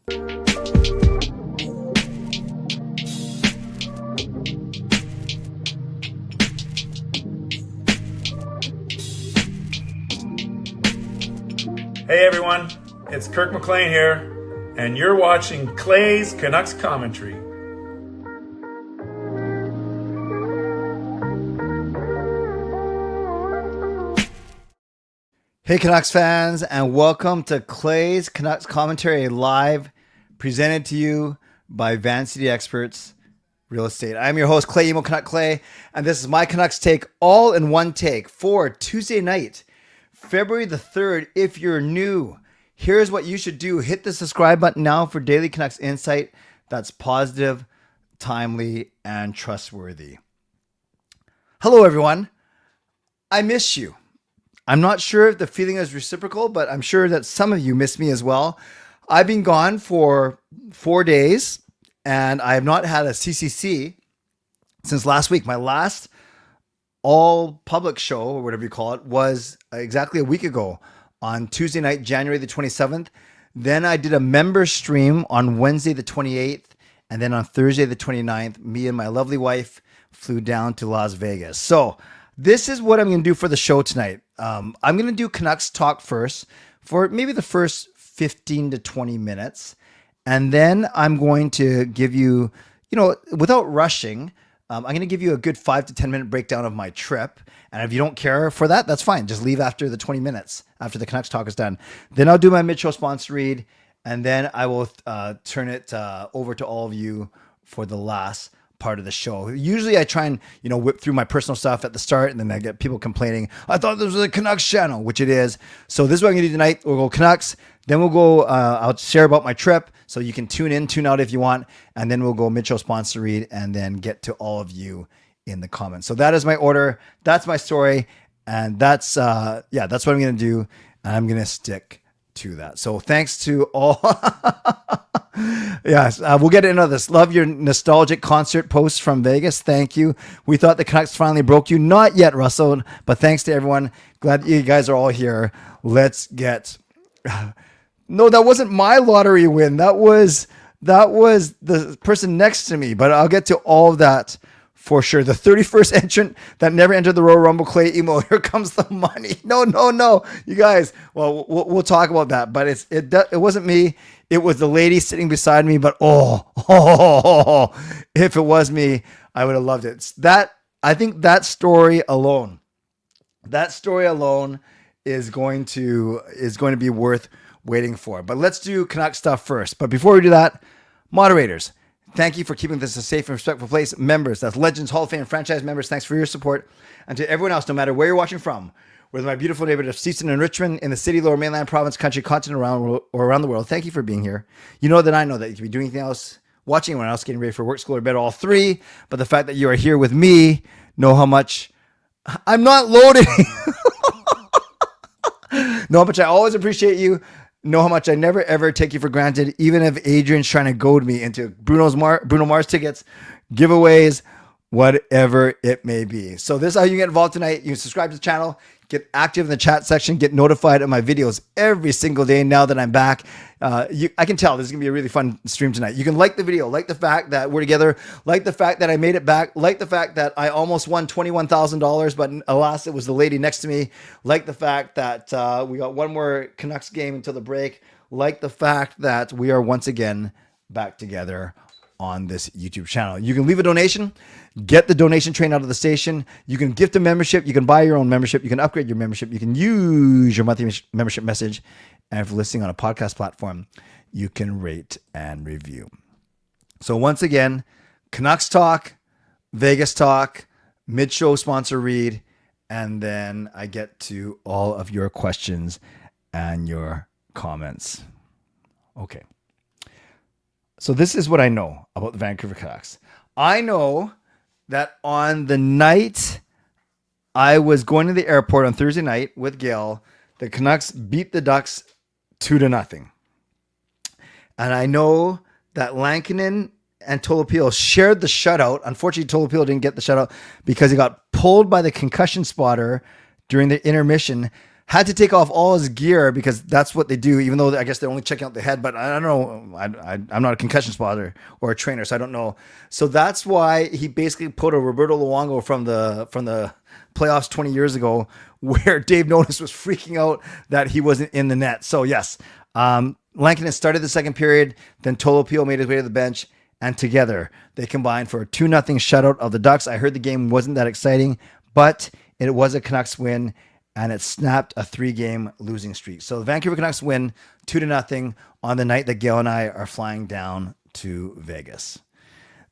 Hey everyone, it's Kirk McLean here, and you're watching Clay's Canucks Commentary. Hey Canucks fans, and welcome to Clay's Canucks Commentary Live, presented to you by Van City Experts Real Estate. I'm your host, Clay Emo Canuck Clay, and this is my Canucks take all in one take for Tuesday night, February the 3rd. If you're new, here's what you should do. Hit the subscribe button now for daily Canucks insight that's positive, timely, and trustworthy. Hello everyone. I miss you. I'm not sure if the feeling is reciprocal, but I'm sure that some of you miss me as well. I've been gone for 4 days, and I have not had a CCC since last week. My last all public show, or whatever you call it, was exactly a week ago on Tuesday night, January the 27th. Then I did a member stream on Wednesday the 28th, and then on Thursday the 29th, me and my lovely wife flew down to Las Vegas. So this is what I'm going to do for the show tonight. I'm going to do Canucks talk first for maybe the first 15 to 20 minutes. And then I'm going to give you, without rushing, I'm going to give you a good 5 to 10 minute breakdown of my trip. And if you don't care for that, that's fine. Just leave after the 20 minutes, after the Canucks talk is done. Then I'll do my mid-show sponsor read. And then I will turn it over to all of you for the last part of the show. Usually I try and, whip through my personal stuff at the start, and then I get people complaining, I thought this was a Canucks channel, which it is. So this is what I'm going to do tonight. We'll go Canucks. Then we'll go, I'll share about my trip, so you can tune in, tune out if you want. And then we'll go mid-show sponsor read, and then get to all of you in the comments. So that is my order. That's my story. And that's what I'm going to do. And I'm going to stick to that. So thanks to all. Yes, we'll get into this. Love your nostalgic concert posts from Vegas. Thank you. We thought the Canucks finally broke you. Not yet, Russell, but thanks to everyone. Glad you guys are all here. Let's get. No, that wasn't my lottery win. That was the person next to me, but I'll get to all of that for sure. The 31st entrant that never entered the Royal Rumble, Clay Emo. Here comes the money. No, you guys. Well, we'll talk about that, but it wasn't me. It was the lady sitting beside me. But if it was me, I would have loved it. I think that story alone is going to be worth waiting for. But let's do Canuck stuff first. But before we do that, moderators, thank you for keeping this a safe and respectful place. Members, that's Legends, Hall of Fame, franchise members, thanks for your support. And to everyone else, no matter where you're watching from, whether my beautiful neighborhood of Seaton and Richmond, in the city, lower mainland, province, country, continent, around the world, thank you for being here. You know that I know that you could be doing anything else, watching anyone else, getting ready for work, school, or bed, all three. But the fact that you are here with me, know how much I'm not loading. Know how much I always appreciate you. Know how much I never ever take you for granted, even if Adrian's trying to goad me into Bruno Mars tickets, giveaways, whatever it may be. So this is how you get involved tonight. You can subscribe to the channel, get active in the chat section, get notified of my videos every single day now that I'm back. I can tell this is going to be a really fun stream tonight. You can like the video, like the fact that we're together, like the fact that I made it back, like the fact that I almost won $21,000, but alas, it was the lady next to me. Like the fact that we got one more Canucks game until the break. Like the fact that we are once again back together on this YouTube channel. You can leave a donation, get the donation train out of the station. You can gift a membership. You can buy your own membership. You can upgrade your membership. You can use your monthly membership message. And if you're listening on a podcast platform, you can rate and review. So once again, Canucks talk, Vegas talk, mid-show sponsor read, and then I get to all of your questions and your comments. Okay. So this is what I know about the Vancouver Canucks. I know that on the night I was going to the airport on Thursday night with Gail, the Canucks beat the Ducks 2-0. And I know that Lankinen and Tolopilo shared the shutout. Unfortunately, Tolopilo didn't get the shutout because he got pulled by the concussion spotter during the intermission. had to take off all his gear because that's what they do, even though I guess they're only checking out the head. But I don't know. I'm not a concussion spotter or a trainer, so I don't know. So that's why he basically put a Roberto Luongo from the playoffs 20 years ago, where Dave Notice was freaking out that he wasn't in the net. So yes, Lankinen started the second period, then Tolopio made his way to the bench, and together they combined for a 2-0 shutout of the Ducks. I heard the game wasn't that exciting, but it was a Canucks win, and it snapped a 3-game losing streak. So the Vancouver Canucks win 2-0 on the night that Gail and I are flying down to Vegas.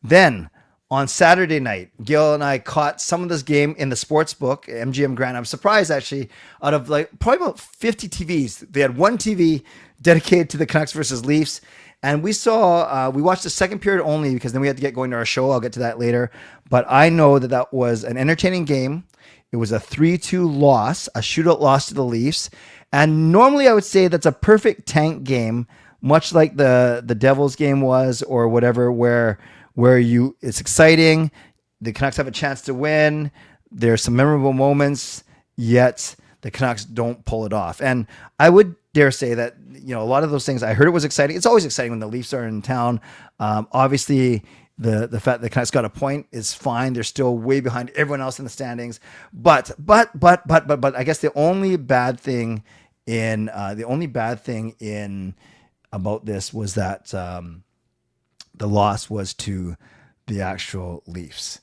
Then on Saturday night, Gail and I caught some of this game in the sports book, MGM Grand. I'm surprised, actually, out of like probably about 50 TVs. They had one TV dedicated to the Canucks versus Leafs. And we watched the second period only because then we had to get going to our show. I'll get to that later. But I know that was an entertaining game. It was a 3-2 loss, a shootout loss to the Leafs. And normally I would say that's a perfect tank game, much like the Devils game was or whatever, where it's exciting. The Canucks have a chance to win. There's some memorable moments, yet the Canucks don't pull it off. And I would dare say that, a lot of those things, I heard it was exciting. It's always exciting when the Leafs are in town. Obviously, the fact that the Canucks got a point is fine. They're still way behind everyone else in the standings. But I guess the only bad thing in about this was that the loss was to the actual Leafs.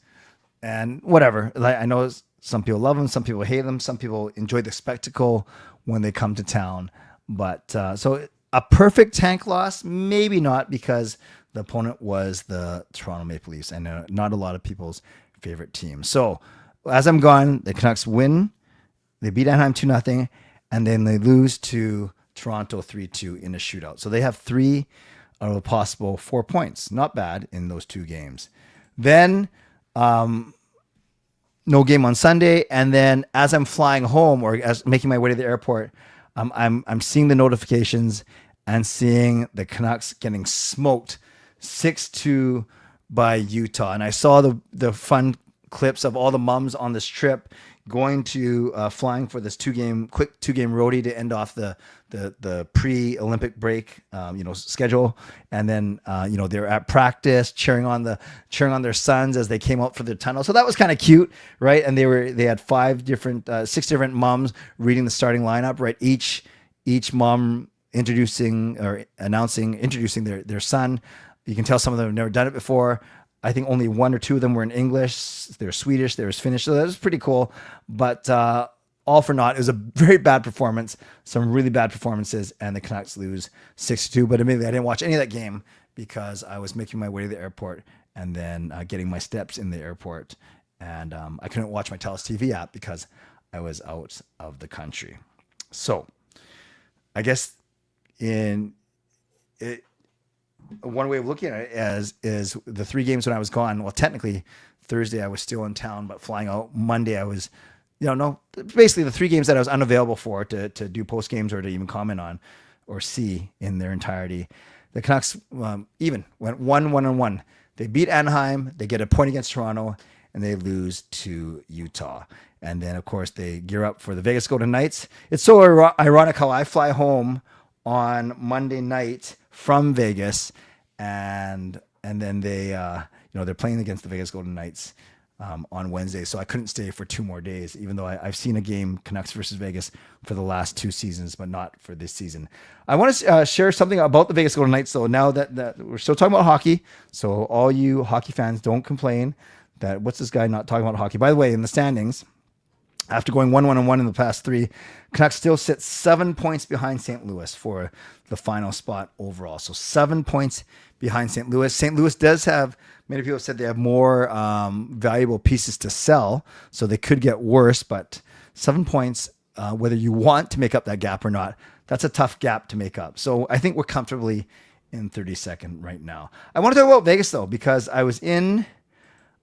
And whatever, I know some people love them, some people hate them, some people enjoy the spectacle when they come to town. But so a perfect tank loss, maybe not, because the opponent was the Toronto Maple Leafs and not a lot of people's favorite team. So as I'm gone, the Canucks win. They beat Anaheim 2-0, and then they lose to Toronto 3-2 in a shootout. So they have 3 out of a possible 4 points. Not bad in those 2 games. Then no game on Sunday. And then as I'm flying home or as making my way to the airport, I'm seeing the notifications and seeing the Canucks getting smoked 6-2 by Utah. And I saw the fun clips of all the mums on this trip going to flying for this quick two game roadie to end off the pre-Olympic break, schedule. And then, they're at practice cheering on their sons as they came out for the tunnel. So that was kind of cute, right? And they had 6 different moms reading the starting lineup, right? Each mom introducing their son. You can tell some of them have never done it before. I think only 1 or 2 of them were in English. They're Swedish. There was Finnish. So that was pretty cool. But all for naught. It was a very bad performance. Some really bad performances. And the Canucks lose 6-2. But admittedly, I didn't watch any of that game because I was making my way to the airport and then getting my steps in the airport. And I couldn't watch my TELUS TV app because I was out of the country. So I guess one way of looking at it is the 3 games when I was gone. Well, technically Thursday I was still in town, but flying out Monday I was, basically the 3 games that I was unavailable for to do post games or to even comment on or see in their entirety. The Canucks even went 1-1-1. They beat Anaheim, they get a point against Toronto, and they lose to Utah. And then of course they gear up for the Vegas Golden Knights. It's so ironic how I fly home on Monday night from Vegas, and then they they're playing against the Vegas Golden Knights on Wednesday, so I couldn't stay for 2 more days, even though I've seen a game, Canucks versus Vegas, for the last 2 seasons, but not for this season. I want to share something about the Vegas Golden Knights, though, now that we're still talking about hockey, so all you hockey fans don't complain that what's this guy not talking about hockey. By the way, in the standings, after going 1-1-1 in the past 3, Canucks still sit 7 points behind St. Louis for the final spot overall. So 7 points behind St. Louis. St. Louis does have, many people have said they have more valuable pieces to sell, so they could get worse, but 7 points, whether you want to make up that gap or not, that's a tough gap to make up. So I think we're comfortably in 32nd right now. I want to talk about Vegas, though, because I was in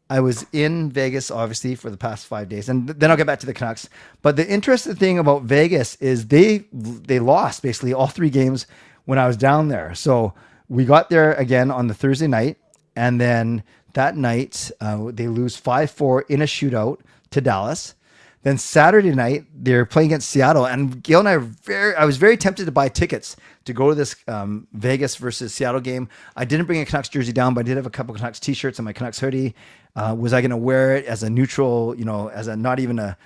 Vegas, obviously, for the past 5 days, and then I'll get back to the Canucks. But the interesting thing about Vegas is they lost basically all 3 games when I was down there. So we got there again on the Thursday night, and then that night they lose 5-4 in a shootout to Dallas. Then Saturday night, they're playing against Seattle. And Gail and I was very tempted to buy tickets to go to this Vegas versus Seattle game. I didn't bring a Canucks jersey down, but I did have a couple of Canucks t-shirts and my Canucks hoodie. Was I going to wear it as a neutral, as a not even a...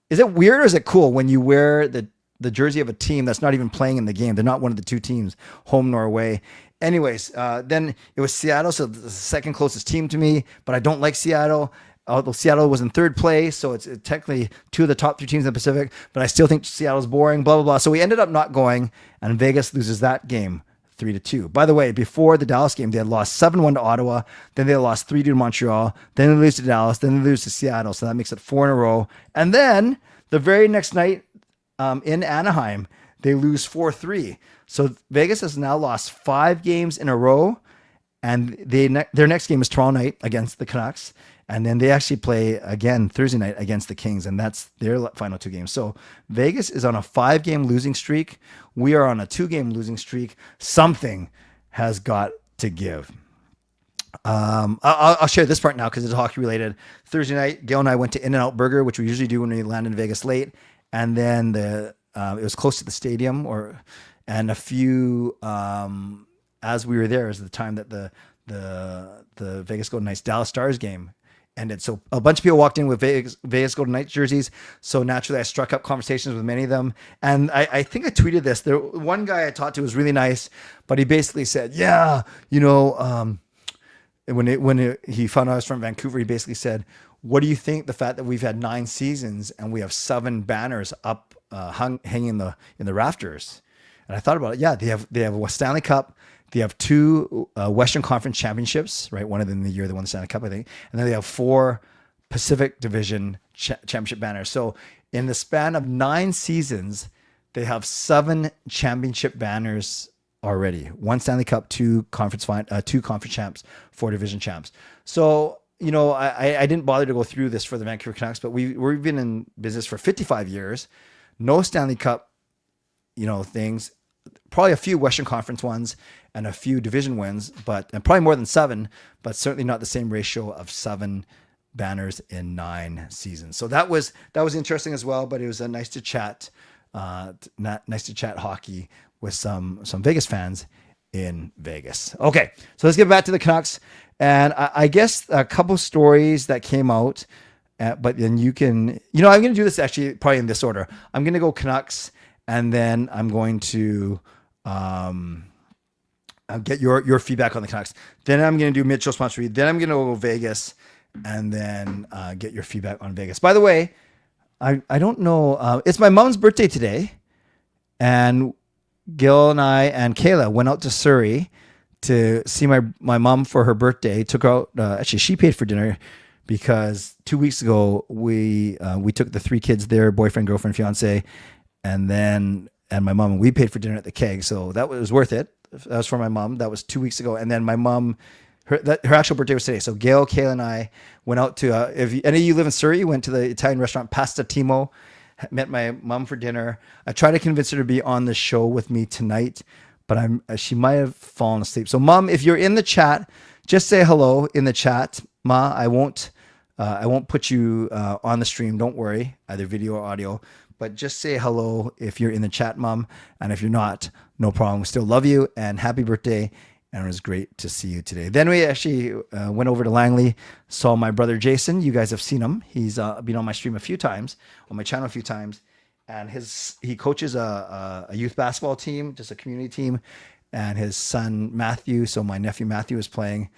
Is it weird or is it cool when you wear the jersey of a team that's not even playing in the game? They're not one of the two teams, home nor away. Anyways, then it was Seattle, so the second closest team to me, but I don't like Seattle. Although Seattle was in third place, so it's technically two of the top three teams in the Pacific, but I still think Seattle's boring, blah, blah, blah. So we ended up not going, and Vegas loses that game 3-2. By the way, before the Dallas game, they had lost 7-1 to Ottawa, then they lost 3-2 to Montreal, then they lose to Dallas, then they lose to Seattle, so that makes it 4 in a row. And then the very next night in Anaheim, they lose 4-3. So Vegas has now lost 5 games in a row, and their next game is tomorrow night against the Canucks. And then they actually play again Thursday night against the Kings, and that's their final 2 games. So Vegas is on a 5-game losing streak. We are on a 2-game losing streak. Something has got to give. I'll share this part now because it's hockey related. Thursday night, Gail and I went to In-N-Out Burger, which we usually do when we land in Vegas late. And then it was close to the stadium, and a few as we were there is the time that the Vegas Golden Knights Dallas Stars game ended. So a bunch of people walked in with Vegas Golden Knights jerseys. So naturally I struck up conversations with many of them. And I think I tweeted this. One guy I talked to was really nice, but he basically said, yeah, when he found out I was from Vancouver, he basically said, what do you think the fact that we've had 9 seasons and we have 7 banners up hanging in the rafters? And I thought about it. Yeah, they have a Stanley Cup. They have 2 Western Conference championships, right? One of them the year they won the Stanley Cup, I think. And then they have 4 Pacific Division championship banners. So in the span of 9 seasons, they have 7 championship banners already. 1 Stanley Cup, 2 conference champs, 4 division champs. So, I didn't bother to go through this for the Vancouver Canucks, but we've been in business for 55 years. No Stanley Cup, things. Probably a few Western Conference ones and a few division wins, and probably more than 7, but certainly not the same ratio of 7 banners in 9 seasons. So that was interesting as well. But it was nice to chat hockey with some Vegas fans in Vegas. Okay, so let's get back to the Canucks, and I guess a couple stories that came out. But then you can, I'm going to do this actually probably in this order. I'm going to go Canucks. And then I'm going to get your feedback on the Canucks. Then I'm going to do Mitchell sponsored. Then I'm going to go Vegas, and then get your feedback on Vegas. By the way, I don't know. It's my mom's birthday today, and Gil and I and Kayla went out to Surrey to see my mom for her birthday. Took her out. Actually, she paid for dinner because 2 weeks ago we took the 3 kids there, boyfriend, girlfriend, fiance. And my mom, and we paid for dinner at the Keg. So that was worth it. That was for my mom. That was 2 weeks ago. And then my mom, her actual birthday was today. So Gail, Kayla, and I went out to, if any of you live in Surrey, went to the Italian restaurant Pasta Timo, met my mom for dinner. I tried to convince her to be on the show with me tonight, but she might have fallen asleep. So Mom, if you're in the chat, just say hello in the chat. Ma, I won't put you on the stream. Don't worry, either video or audio. But just say hello if you're in the chat, Mom. And if you're not, no problem. We still love you and happy birthday. And it was great to see you today. Then we actually went over to Langley, saw my brother Jason. You guys have seen him. He's been on my stream a few times, on my channel a few times. And he coaches a youth basketball team, just a community team. And his son, Matthew, so my nephew Matthew was playing.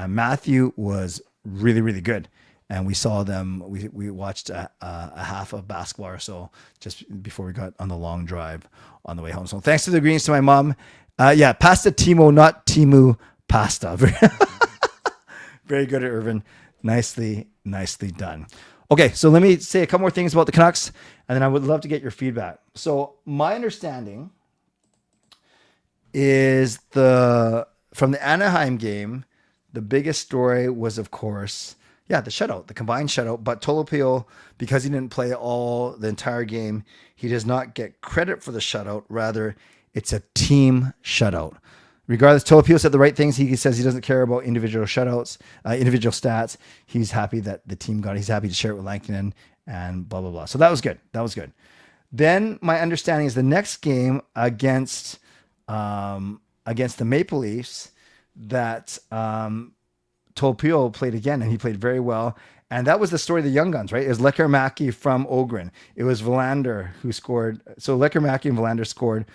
Matthew was really, really good. And we saw them, we watched a half of basketball or so just before we got on the long drive on the way home. So thanks to the greens to my mom. Pasta Timo, not Timu Pasta. Very good at Irvin. Nicely done. Okay, so let me say a couple more things about the Canucks, and then I would love to get your feedback. So my understanding is from the Anaheim game, the biggest story was, of course, the shutout, the combined shutout. But Tolopio, because he didn't play the entire game, he does not get credit for the shutout. Rather, it's a team shutout. Regardless, Tolopio said the right things. He says he doesn't care about individual shutouts, individual stats. He's happy that the team got it. He's happy to share it with Lankinen and blah, blah, blah. So that was good. That was good. Then my understanding is the next game against the Maple Leafs that Tolpio played again, and he played very well. And that was the story of the Young Guns, right? It was Lekkerimäki from Ogren. It was Verlander who scored. So Lekkerimäki and Verlander scored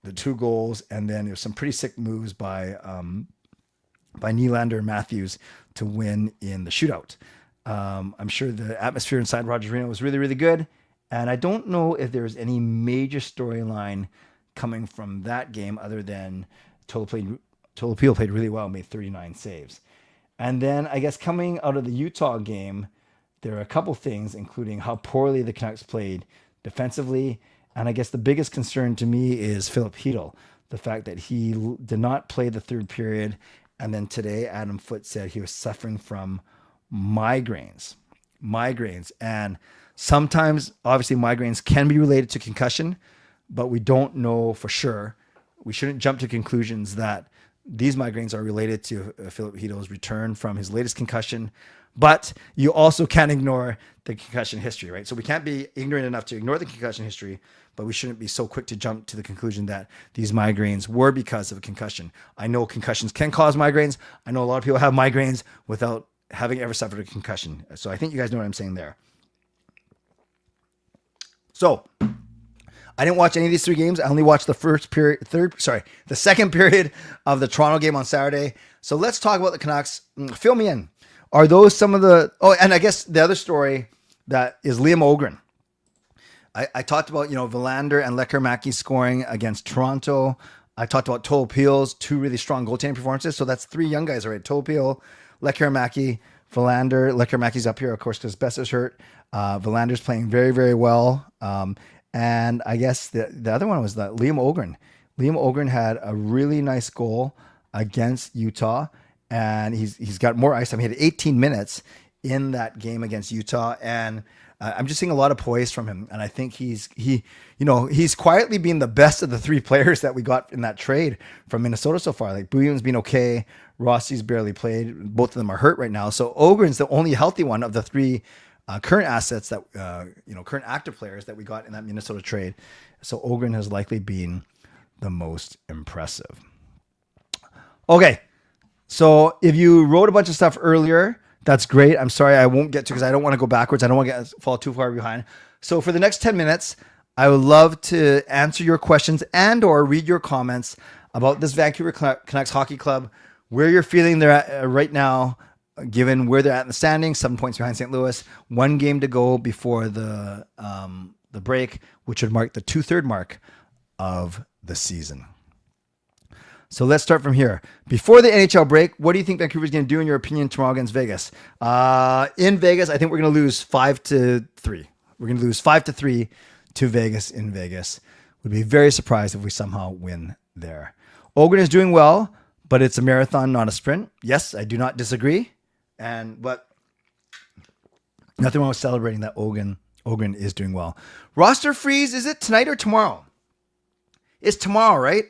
the 2 goals, and then there was some pretty sick moves by Nylander and Matthews to win in the shootout. I'm sure the atmosphere inside Rogers Arena was really, really good. And I don't know if there's any major storyline coming from that game other than Tolopilo played really well, made 39 saves. And then I guess coming out of the Utah game, there are a couple things, including how poorly the Canucks played defensively. And I guess the biggest concern to me is Philip Hedl, the fact that he did not play the third period. And then today, Adam Foote said he was suffering from migraines. And sometimes, obviously, migraines can be related to concussion, but we don't know for sure. We shouldn't jump to conclusions that these migraines are related to Philip Hedl's return from his latest concussion, but you also can't ignore the concussion history, right? So we can't be ignorant enough to ignore the concussion history, but we shouldn't be so quick to jump to the conclusion that these migraines were because of a concussion. I know concussions can cause migraines. I know a lot of people have migraines without having ever suffered a concussion. So I think you guys know what I'm saying there. So I didn't watch any of these 3 games. I only watched the second period of the Toronto game on Saturday. So let's talk about the Canucks. Fill me in. Are those some of the... Oh, and I guess the other story that is Liam Ogren. I talked about, Verlander and Lekkerimäki scoring against Toronto. I talked about Tolopil's 2 really strong goaltending performances. So that's 3 young guys, right? Tolopil, Lekkerimäki, Verlander. Lekkerimäki's up here, of course, because Besser's hurt. Verlander's playing very, very well. And I guess the other one was that Liam Ogren. Liam Ogren had a really nice goal against Utah, and he's got more ice time. He had 18 minutes in that game against Utah, and I'm just seeing a lot of poise from him. And I think he's quietly been the best of the 3 players that we got in that trade from Minnesota so far. Like Bouillon's been okay, Rossi's barely played. Both of them are hurt right now. So Ogren's the only healthy one of the 3 current assets that, current active players that we got in that Minnesota trade. So Ogren has likely been the most impressive. Okay. So if you wrote a bunch of stuff earlier, that's great. I'm sorry, I won't get to, because I don't want to go backwards. I don't want to fall too far behind. So for the next 10 minutes, I would love to answer your questions and or read your comments about this Vancouver Canucks Hockey Club, where you're feeling they're at right now, given where they're at in the standings, 7 points behind St. Louis, 1 game to go before the break, which would mark the 2/3 mark of the season. So let's start from here. Before the NHL break, what do you think Vancouver's going to do, in your opinion, tomorrow against Vegas? In Vegas, I think we're going to lose 5-3. We're going to lose 5-3 to Vegas in Vegas. Would be very surprised if we somehow win there. Ogren is doing well, but it's a marathon, not a sprint. Yes, I do not disagree. But nothing wrong with celebrating that Ogren is doing well. Roster freeze, is it tonight or tomorrow? It's tomorrow, right?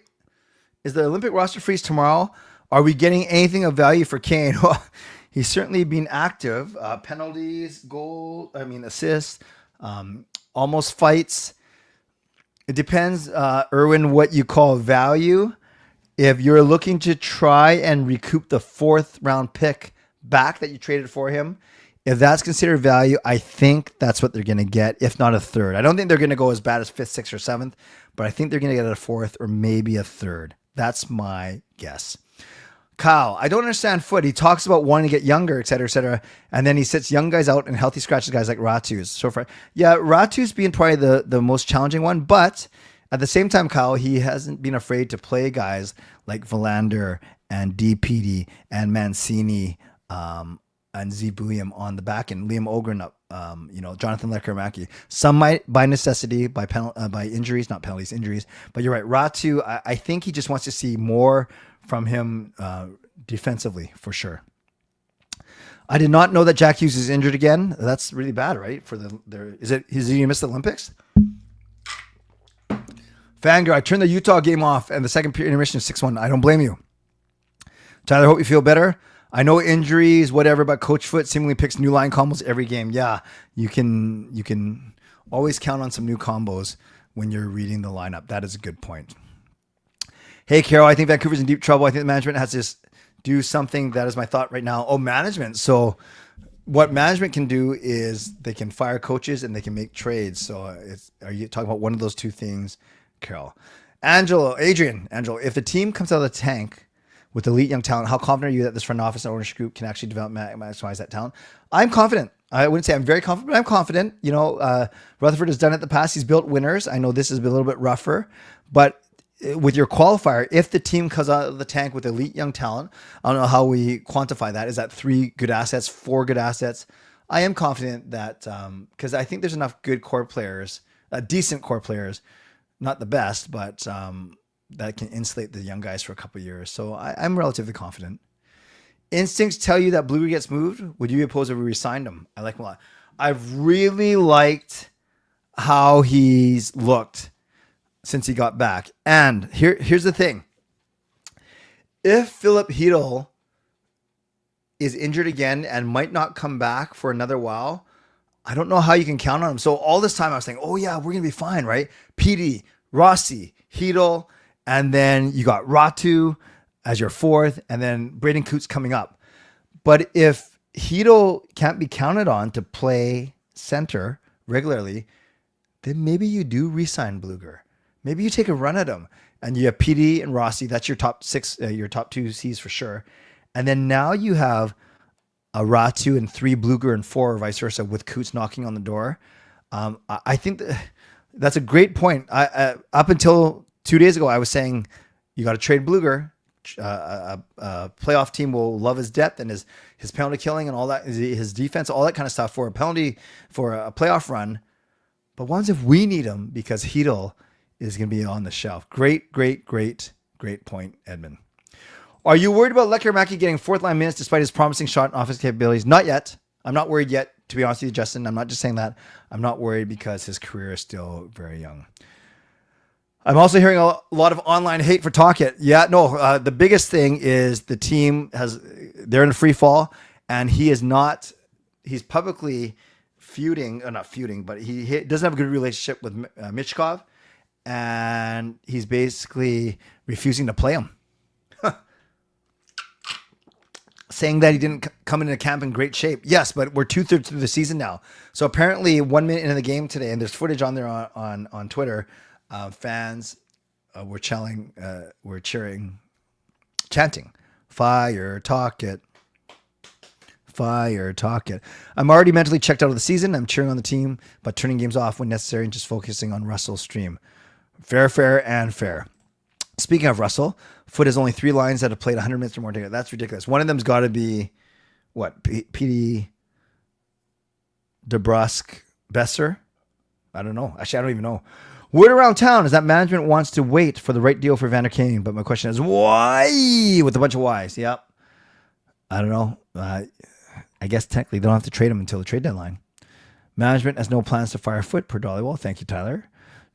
Is the Olympic roster freeze tomorrow? Are we getting anything of value for Kane? Well, he's certainly been active. Penalties, assists, almost fights. It depends, Erwin, what you call value. If you're looking to try and recoup the 4th round pick back that you traded for him, if that's considered value, I think that's what they're going to get, if not a 3rd. I don't think they're going to go as bad as 5th, 6th, or 7th, but I think they're going to get a 4th or maybe a 3rd. That's my guess. Kyle, I don't understand Foot. He talks about wanting to get younger, et cetera, and then he sits young guys out and healthy scratches guys like Ratu's. So far, yeah, Ratu's being probably the most challenging one, but at the same time, Kyle, he hasn't been afraid to play guys like Verlander and DPD and Mancini and Zibuliam on the back end, Liam Ogren up, Jonathan Lekkerimäki. Some might by necessity, by injuries, not penalties, injuries. But you're right, Ratu, I think he just wants to see more from him defensively, for sure. I did not know that Jack Hughes is injured again. That's really bad, right? Is he going to miss the Olympics? Fangirl, I turned the Utah game off and the second period intermission is 6-1. I don't blame you. Tyler, hope you feel better. I know injuries, whatever, but Coach Foot seemingly picks new line combos every game. Yeah, you can always count on some new combos when you're reading the lineup. That is a good point. Hey, Carol, I think Vancouver's in deep trouble. I think the management has to do something. That is my thought right now. Oh, management. So what management can do is they can fire coaches and they can make trades. So are you talking about one of those two things, Carol? Angelo, if the team comes out of the tank with elite young talent, how confident are you that this front office and ownership group can actually develop maximize that talent? I'm confident. I wouldn't say I'm very confident, but I'm confident. Rutherford has done it in the past. He's built winners. I know this has been a little bit rougher, but with your qualifier, if the team comes out of the tank with elite young talent, I don't know how we quantify that. Is that 3 good assets, 4 good assets? I am confident that because I think there's enough good core players, decent core players, not the best, but that can insulate the young guys for a couple of years. So I'm relatively confident. Instincts tell you that Blueger gets moved. Would you be opposed if we re-signed him? I like him a lot. I've really liked how he's looked since he got back. And here's the thing. If Philip Hedl is injured again and might not come back for another while, I don't know how you can count on him. So all this time I was saying, oh yeah, we're going to be fine, right? PD, Rossi, Hedl, and then you got Ratu as your 4th, and then Braden Coots coming up. But if Hedl can't be counted on to play center regularly, then maybe you do re-sign Blueger. Maybe you take a run at him, and you have PD and Rossi. That's your top 6, your top 2 Cs for sure. And then now you have a Ratu and 3 Blueger and 4, or vice versa, with Coots knocking on the door. I think that's a great point. Up until 2 days ago, I was saying you got to trade Blueger. A playoff team will love his depth and his penalty killing and all that, his defense, all that kind of stuff for a penalty for a playoff run. But what if we need him because Hedl is going to be on the shelf? Great point, Edmund. Are you worried about Lekkerimäki getting 4th line minutes despite his promising shot and offense capabilities? Not yet. I'm not worried yet, to be honest with you, Justin. I'm not just saying that. I'm not worried because his career is still very young. I'm also hearing a lot of online hate for Tocchet. Yeah, no, the biggest thing is the team they're in a free fall, and he's publicly not feuding, but he doesn't have a good relationship with Michkov, and he's basically refusing to play him. Saying that he didn't come into camp in great shape. Yes, but we're 2/3 through the season now. So apparently 1 minute into the game today, and there's footage on there on Twitter, fans were chanting, "Fire Tocchet, fire Tocchet." I'm already mentally checked out of the season. I'm cheering on the team, but turning games off when necessary and just focusing on Russell's stream. Fair. Speaking of Russell, Foot has only 3 lines that have played 100 minutes or more together. That's ridiculous. One of them's got to be, what, PD DeBrusque Besser? I don't know. Actually, I don't even know. Word around town is that management wants to wait for the right deal for Vander Kane, but my question is why? With a bunch of whys. Yep. I don't know. I guess technically they don't have to trade him until the trade deadline. Management has no plans to fire Foot per Dollywall. Thank you, Tyler.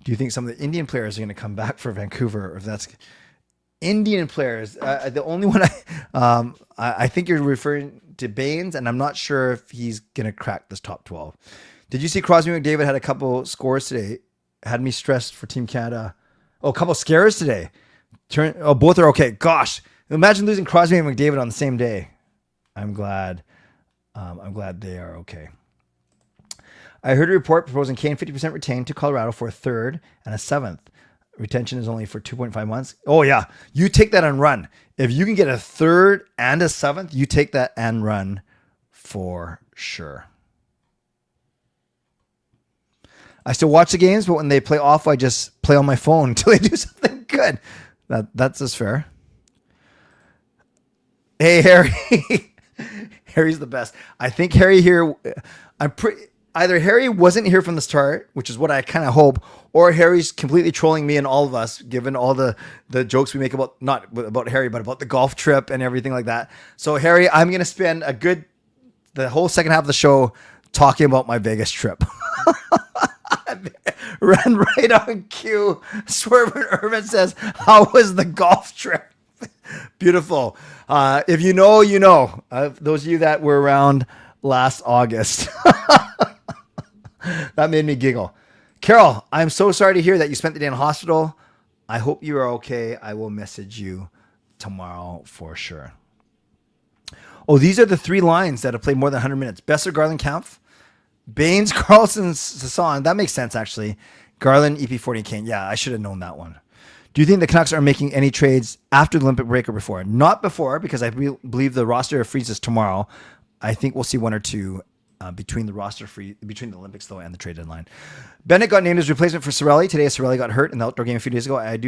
Do you think some of the Indian players are going to come back for Vancouver? Or if that's Indian players, the only one I think you're referring to Baines, and I'm not sure if he's going to crack this top 12. Did you see Crosby McDavid had a couple scores today? Had me stressed for Team Canada. Oh, a couple scares today. Both are okay. Gosh, imagine losing Crosby and McDavid on the same day. I'm glad they are okay. I heard a report proposing Kane 50% retained to Colorado for a 3rd and a 7th. Retention is only for 2.5 months. Oh yeah, you take that and run. If you can get a 3rd and a 7th, you take that and run for sure. I still watch the games, but when they play awful, I just play on my phone until they do something good. That's just fair. Hey, Harry. Harry's the best. I think Harry here, either Harry wasn't here from the start, which is what I kind of hope, or Harry's completely trolling me and all of us, given all the jokes we make about, not about Harry, but about the golf trip and everything like that. So Harry, I'm going to spend the whole second half of the show talking about my Vegas trip. Run right on cue. Swerve Urban says, how was the golf trip? Beautiful. If you know, you know. Those of you that were around last August. That made me giggle. Carol, I'm so sorry to hear that you spent the day in hospital. I hope you are okay. I will message you tomorrow for sure. Oh, these are the 3 lines that have played more than 100 minutes. Besser, Garland, Kampf, Baines, Carlson, Sasson. That makes sense, actually. Garland, EP40, Kane. Yeah, I should have known that one. Do you think the Canucks are making any trades after the Olympic break or before? Not before, because I believe the roster freezes tomorrow. I think we'll see 1 or 2 between the Olympics though and the trade deadline. Bennett got named as replacement for Cirelli today. Cirelli got hurt in the outdoor game a few days ago. I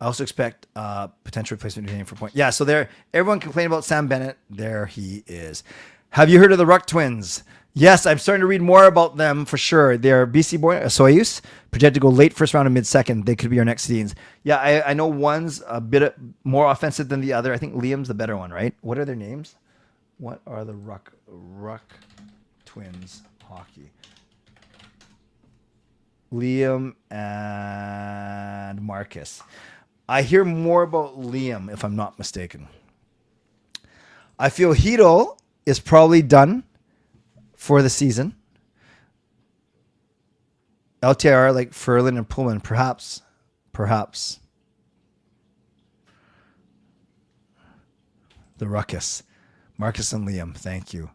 also expect potential replacement name for point. Yeah, so there. Everyone complained about Sam Bennett. There he is. Have you heard of the Ruck twins? Yes, I'm starting to read more about them for sure. They're BC born, Soyuz, projected to go late first round and mid-second. They could be our next Sedins. Yeah, I know one's a bit more offensive than the other. I think Liam's the better one, right? What are their names? What are the Ruck twins hockey? Liam and Marcus. I hear more about Liam, if I'm not mistaken. I feel Hito is probably done for the season. LTR like Furlan and Pullman, perhaps. The Ruckus. Marcus and Liam, thank you.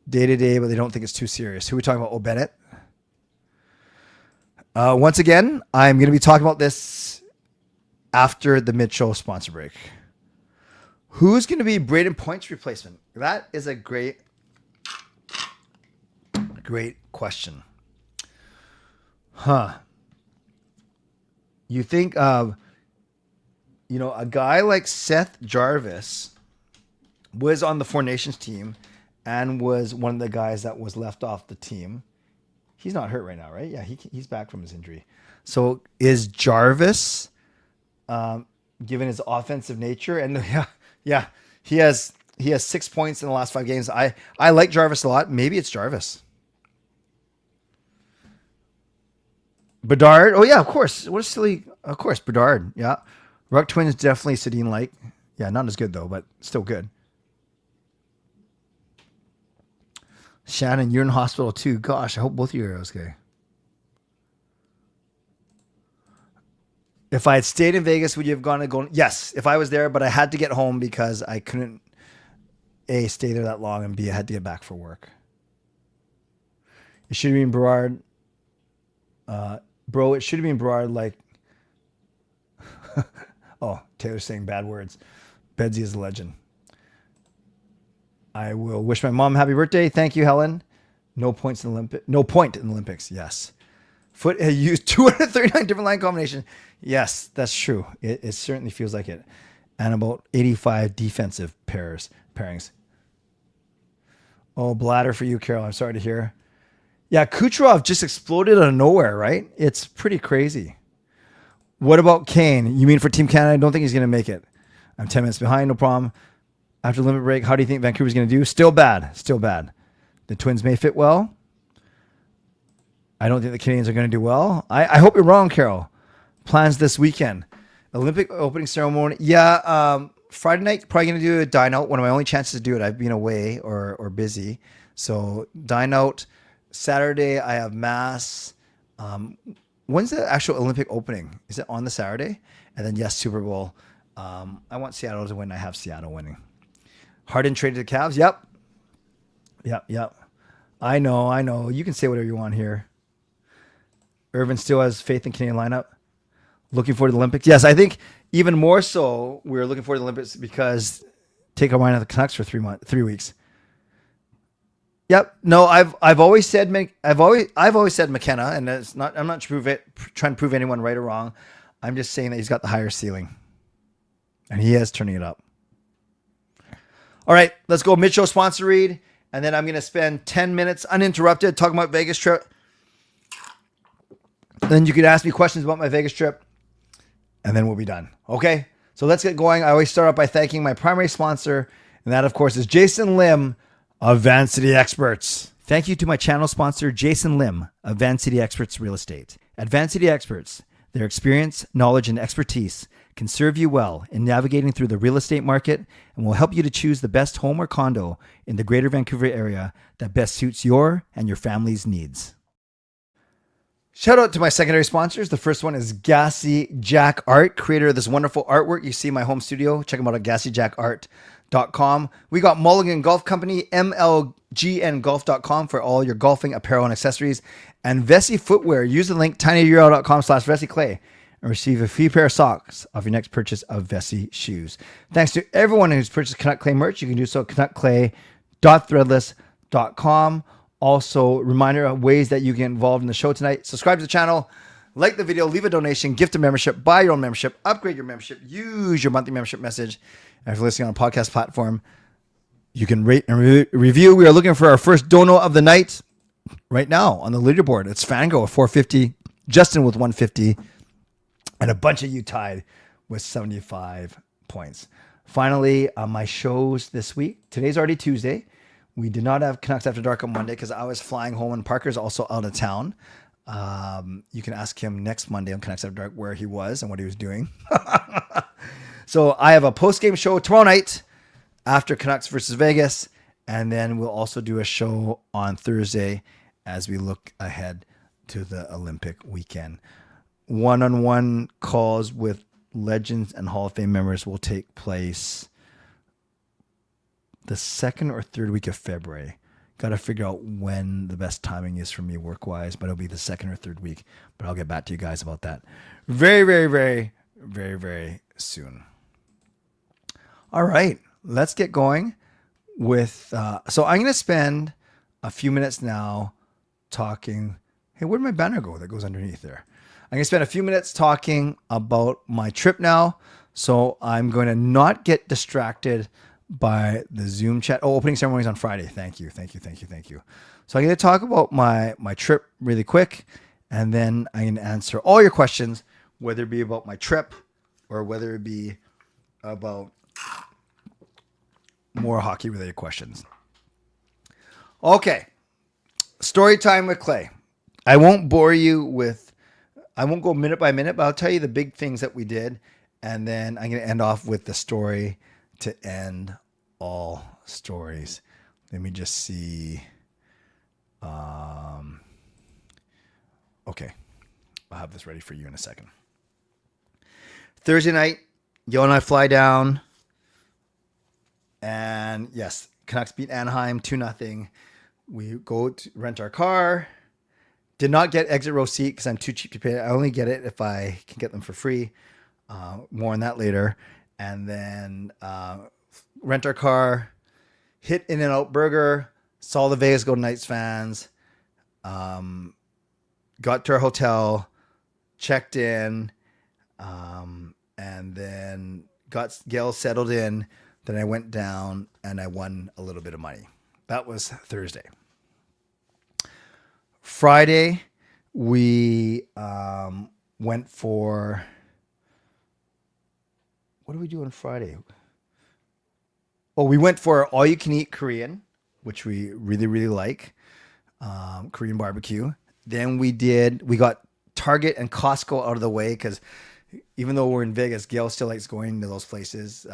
Day to day, but they don't think it's too serious. Who are we talking about? Oh, Bennett. Once again, I'm going to be talking about this after the mid-show sponsor break. Who's going to be Braden Point's replacement? That is a great question. You think of, a guy like Seth Jarvis was on the Four Nations team and was one of the guys that was left off the team. He's not hurt right now, right? Yeah, he's back from his injury. So is Jarvis, given his offensive nature, and yeah, he has 6 points in the last 5 games. I like Jarvis a lot. Maybe it's Jarvis. Bedard. Oh yeah, of course. What a silly. Of course, Bedard. Yeah, Ruck twins definitely Sedin-like. Yeah, not as good though, but still good. Shannon, you're in hospital too. Gosh, I hope both of you are okay. If I had stayed in Vegas, would you have gone to go? Yes, if I was there, but I had to get home because I couldn't A, stay there that long, and B, I had to get back for work. It should have been Berard. Bro, it should have been Berard like... Oh, Taylor's saying bad words. Bedsy is a legend. I will wish my mom happy birthday. Thank you, Helen. No point in the Olympics. Yes. Foot has used 239 different line combinations. Yes, that's true. It certainly feels like it. And about 85 defensive pairings. Oh, bladder for you, Carol. I'm sorry to hear. Yeah, Kucherov just exploded out of nowhere, right? It's pretty crazy. What about Kane? You mean for Team Canada? I don't think he's going to make it. I'm 10 minutes behind, no problem. After the limit break, how do you think Vancouver's going to do? Still bad. The Twins may fit well. I don't think the Canadians are going to do well. I hope you're wrong, Carol. Plans this weekend. Olympic opening ceremony. Yeah, Friday night, probably going to do a dine out. One of my only chances to do it. I've been away or busy. So dine out. Saturday, I have mass. When's the actual Olympic opening? Is it on the Saturday? And then, yes, Super Bowl. I want Seattle to win. I have Seattle winning. Harden traded the Cavs. Yep. I know. You can say whatever you want here. Irvin still has faith in Canadian lineup. Looking forward to the Olympics. Yes, I think even more so we're looking forward to the Olympics because take our mind off the Canucks for 3 weeks. Yep. No, I've always said McKenna, and it's not. I'm not trying to prove anyone right or wrong. I'm just saying that he's got the higher ceiling, and he is turning it up. All right, let's go mid-show sponsor read, and then I'm going to spend 10 minutes uninterrupted talking about Vegas trip. Then you can ask me questions about my Vegas trip, and then we'll be done. Okay? So let's get going. I always start off by thanking my primary sponsor, and that, of course, is Jason Lim of Van City Experts. Thank you to my channel sponsor, Jason Lim of Van City Experts Real Estate. At Van City Experts, their experience, knowledge, and expertise can serve you well in navigating through the real estate market and will help you to choose the best home or condo in the greater Vancouver area that best suits your and your family's needs. Shout out to my secondary sponsors. The first one is Gassy Jack Art, creator of this wonderful artwork you see in my home studio. Check them out at gassyjackart.com. We got Mulligan Golf Company, mlgngolf.com for all your golfing apparel and accessories. And Vessi Footwear. Use the link tinyurl.com/VessiClay and receive a free pair of socks off your next purchase of Vessi shoes. Thanks to everyone who's purchased Canuck Clay merch. You can do so at canuckclay.threadless.com. Also, reminder of ways that you get involved in the show tonight. Subscribe to the channel, like the video, leave a donation, gift a membership, buy your own membership, upgrade your membership, use your monthly membership message. And if you're listening on a podcast platform, you can rate and review. We are looking for our first dono of the night right now on the leaderboard. It's Fango with 450, Justin with 150, and a bunch of you tied with 75 points. Finally, my shows this week. Today's already Tuesday. We did not have Canucks After Dark on Monday because I was flying home and Parker's also out of town. You can ask him next Monday on Canucks After Dark where he was and what he was doing. So I have a post-game show tomorrow night after Canucks versus Vegas. And then we'll also do a show on Thursday as we look ahead to the Olympic weekend. One-on-one calls with legends and Hall of Fame members will take place the second or third week of February. Got to figure out when the best timing is for me work-wise, but it'll be the second or third week. But I'll get back to you guys about that very, very, very, very, very soon. All right, let's get going with... so I'm going to spend a few minutes now talking... Hey, where'd my banner go that goes underneath there? I'm going to spend a few minutes talking about my trip now. So I'm going to not get distracted by the Zoom chat. Oh, opening ceremony is on Friday. Thank you. So I'm going to talk about my trip really quick, and then I'm going to answer all your questions, whether it be about my trip or whether it be about more hockey related questions. Okay. Story time with Clay. I won't bore you with, I won't go minute by minute, but I'll tell you the big things that we did. And then I'm going to end off with the story to end all stories. Let me just see. Okay. I'll have this ready for you in a second. Thursday night, Yo and I fly down. And yes, Canucks beat Anaheim 2-0. We go to rent our car. Did not get exit row seat because I'm too cheap to pay. I only get it if I can get them for free. More on that later. And then rent our car, hit In-N-Out Burger, saw the Vegas Golden Knights fans, got to our hotel, checked in, and then got Gail settled in. Then I went down and I won a little bit of money. That was Thursday. Friday, we went for... What did we do on Friday? Oh, we went for all-you-can-eat Korean, which we really, really like. Korean barbecue. Then we got Target and Costco out of the way because even though we're in Vegas, Gail still likes going to those places.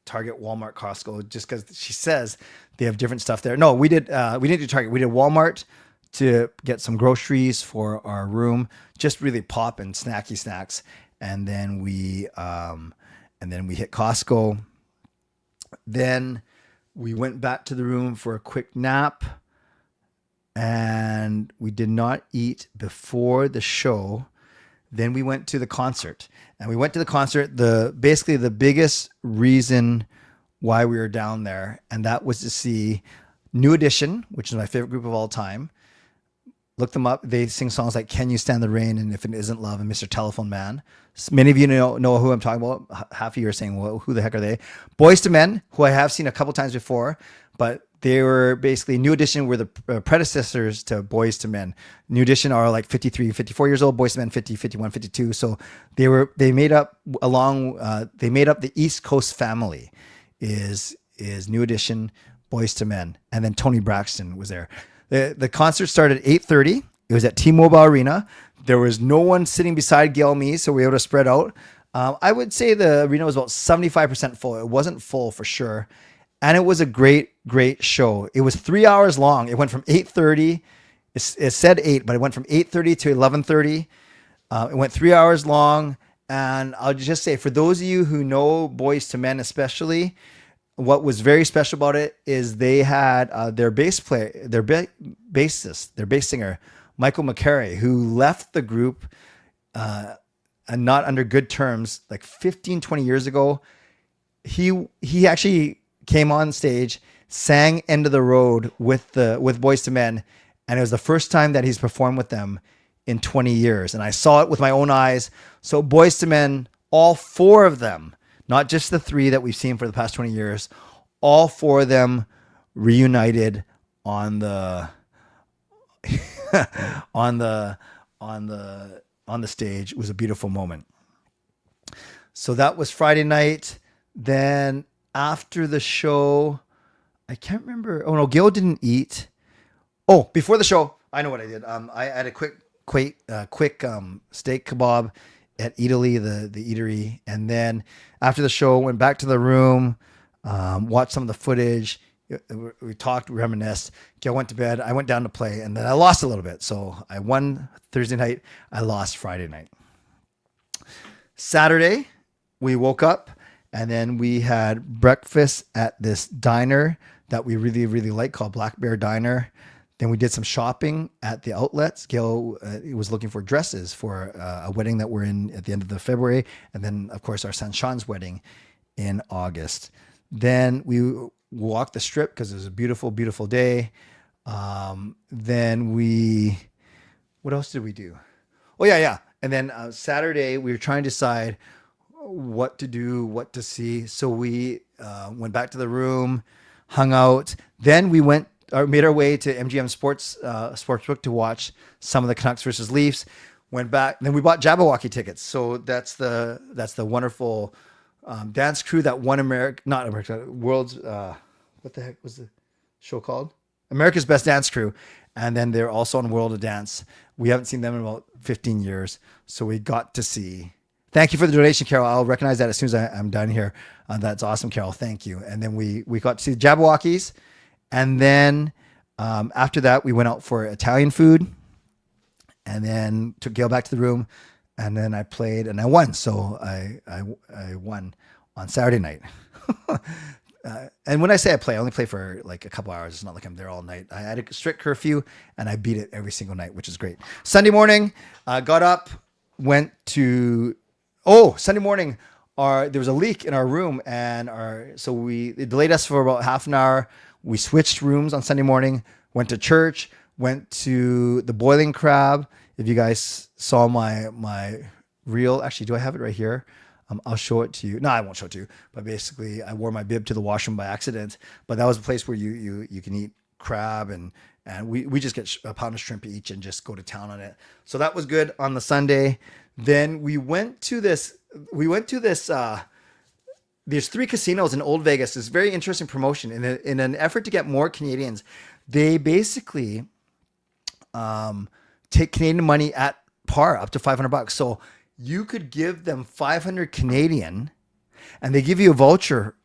Target, Walmart, Costco, just because she says they have different stuff there. No, we didn't do Target. We did Walmart to get some groceries for our room, just really pop and snacky snacks. And then we hit Costco. Then we went back to the room for a quick nap, and we did not eat before the show. Then we went to the concert, and we went to the concert. Basically the biggest reason why we were down there, and that was to see New Edition, which is my favorite group of all time. Look them up. They sing songs like Can You Stand the Rain and If It Isn't Love and Mr. Telephone Man. Many of you know who I'm talking about. Half of you are saying, well, who the heck are they? Boys to Men, who I have seen a couple times before, but they were basically New Edition were the predecessors to Boys to Men. New Edition are like 53, 54 years old. Boys to Men 50, 51, 52. So they made up the East Coast family is New Edition, Boys to Men, and then Tony Braxton was there. The concert started at 8:30. It was at T-Mobile Arena. There was no one sitting beside Gail and me, so we were able to spread out. I would say the arena was about 75% full. It wasn't full for sure. And it was a great, great show. It was 3 hours long. It went from 8:30. It said 8, but it went from 8:30 to 11:30. It went 3 hours long. And I'll just say, for those of you who know Boys to Men especially, what was very special about it is they had their bassist, their bass singer, Michael McCary, who left the group and not under good terms like 15, 20 years ago. He actually came on stage, sang End of the Road with Boys to Men, and it was the first time that he's performed with them in 20 years. And I saw it with my own eyes. So Boys to Men, all four of them, not just the three that we've seen for the past 20 years, all four of them reunited on the on the stage. It was a beautiful moment. So that was Friday night. Then after the show, I can't remember. Oh no, Gil didn't eat. Oh, before the show, I know what I did. I had a quick steak kebab at Italy, the eatery, and then after the show, went back to the room, watched some of the footage. We talked, reminisced. Gil went to bed. I went down to play, and then I lost a little bit. So I won Thursday night. I lost Friday night. Saturday, we woke up, and then we had breakfast at this diner that we really, really like called Black Bear Diner. Then we did some shopping at the outlets. Gil was looking for dresses for a wedding that we're in at the end of the February. And then, of course, our son Sean's wedding in August. Then we walked the strip because it was a beautiful, beautiful day. Then what else did we do? Oh, yeah. And then Saturday, we were trying to decide what to do, what to see. So we went back to the room, hung out. Then we made our way to MGM Sportsbook to watch some of the Canucks versus Leafs. Went back, then we bought Jabberwocky tickets. So that's the wonderful dance crew that won world's what the heck was the show called? America's Best Dance Crew. And then they're also on World of Dance. We haven't seen them in about 15 years. So we got to see. Thank you for the donation, Carol. I'll recognize that as soon as I'm done here. That's awesome, Carol. Thank you. And then we got to see the Jabberwockies. And then after that, we went out for Italian food, and then took Gail back to the room, and then I played and I won. So I won on Saturday night. And when I say I only play for like a couple hours. It's not like I'm there all night. I had a strict curfew, and I beat it every single night, which is great. Sunday morning, got up, went to Sunday morning. There was a leak in our room, and it delayed us for about half an hour. We switched rooms on Sunday morning, went to church, went to the Boiling Crab. If you guys saw my reel, actually, do I have it right here? I'll show it to you. No, I won't show it to you. But basically, I wore my bib to the washroom by accident. But that was a place where you can eat crab, and we just get a pound of shrimp each and just go to town on it. So that was good on the Sunday. Then we went to this. There's 3 casinos in Old Vegas. It's very interesting promotion. In an effort to get more Canadians, they basically take Canadian money at par, up to $500. So you could give them 500 Canadian, and they give you a voucher,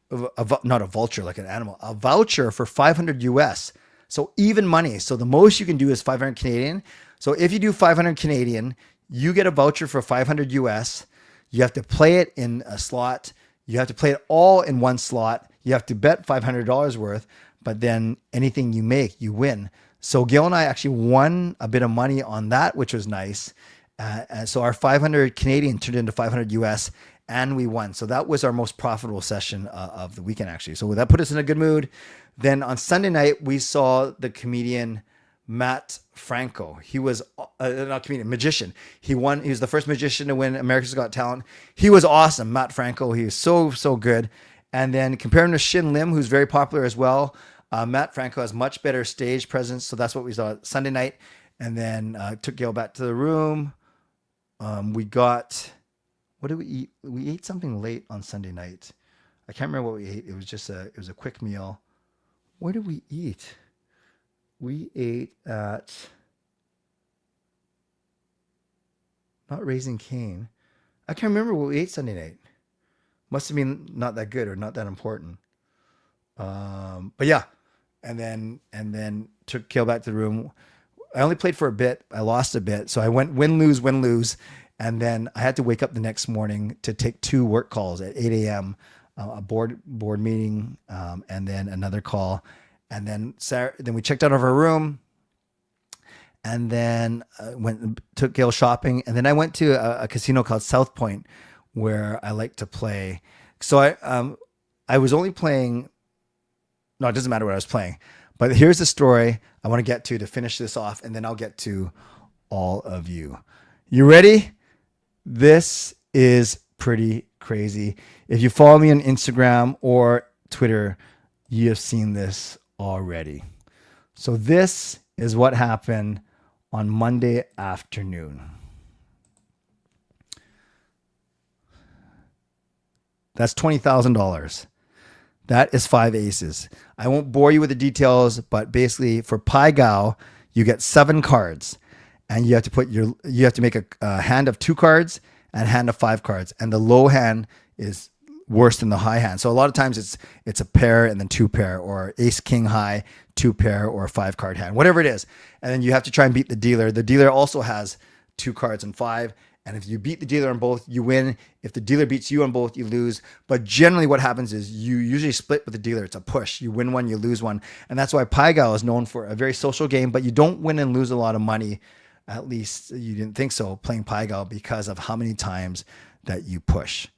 not a vulture like an animal, a voucher for 500 US. So even money. So the most you can do is 500 Canadian. So if you do 500 Canadian, you get a voucher for 500 US. You have to play it in a slot. You have to play it all in one slot. You have to bet $500 worth, but then anything you make, you win. So Gil and I actually won a bit of money on that, which was nice. And so our 500 Canadian turned into 500 US, and we won. So that was our most profitable session of the weekend, actually. So that put us in a good mood. Then on Sunday night, we saw the comedian Matt Franco. He was not comedian, magician. He won. He was the first magician to win America's Got Talent. He was awesome, Matt Franco. He was so good. And then compare him to Shin Lim, who's very popular as well. Matt Franco has much better stage presence. So that's what we saw Sunday night. And then took Gail back to the room. What did we eat? We ate something late on Sunday night. I can't remember what we ate. It was a quick meal. Where did we eat? We ate at not Raising Cane. I can't remember what we ate Sunday night. Must have been not that good or not that important. But yeah, and then took Kale back to the room. I only played for a bit. I lost a bit, so I went win lose, and then I had to wake up the next morning to take 2 work calls at 8 a.m. A board meeting, and then another call, and then then we checked out of our room, and then took Gail shopping, and then I went to a casino called South Point, where I like to play. So I was only playing. No, it doesn't matter what I was playing. But here's the story I want to get to finish this off, and then I'll get to all of you. You ready? This is pretty crazy. If you follow me on Instagram or Twitter, you have seen this already. So this is what happened on Monday afternoon. That's $20,000. That is 5 aces. I won't bore you with the details, but basically for Pai Gow, you get 7 cards, and you have to make a hand of 2 cards and a hand of 5 cards, and the low hand is worse than the high hand. So a lot of times it's a pair and then 2 pair, or ace king high, 2 pair, or a 5 card hand, whatever it is. And then you have to try and beat the dealer. The dealer also has 2 cards and 5. And if you beat the dealer on both, you win. If the dealer beats you on both, you lose. But generally what happens is you usually split with the dealer. It's a push. You win one, you lose one. And that's why Pai Gow is known for a very social game, but you don't win and lose a lot of money. At least you didn't think so playing Pai Gow, because of how many times that you push.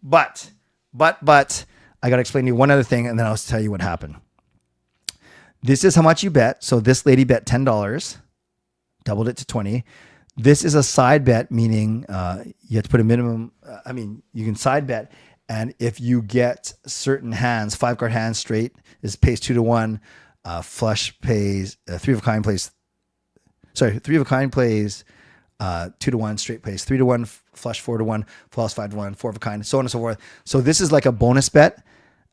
But I got to explain to you one other thing, and then I'll tell you what happened. This is how much you bet. So this lady bet $10, doubled it to 20. This is a side bet, meaning you have to put a minimum. You can side bet, and if you get certain hands, 5 card hands straight pays 2 to 1. Flush pays 3 of a kind plays. 3 of a kind plays 2 to 1. Straight pays 3 to 1. Flush 4 to 1. False 5 to 1. 4 of a kind, so on and so forth. So this is like a bonus bet.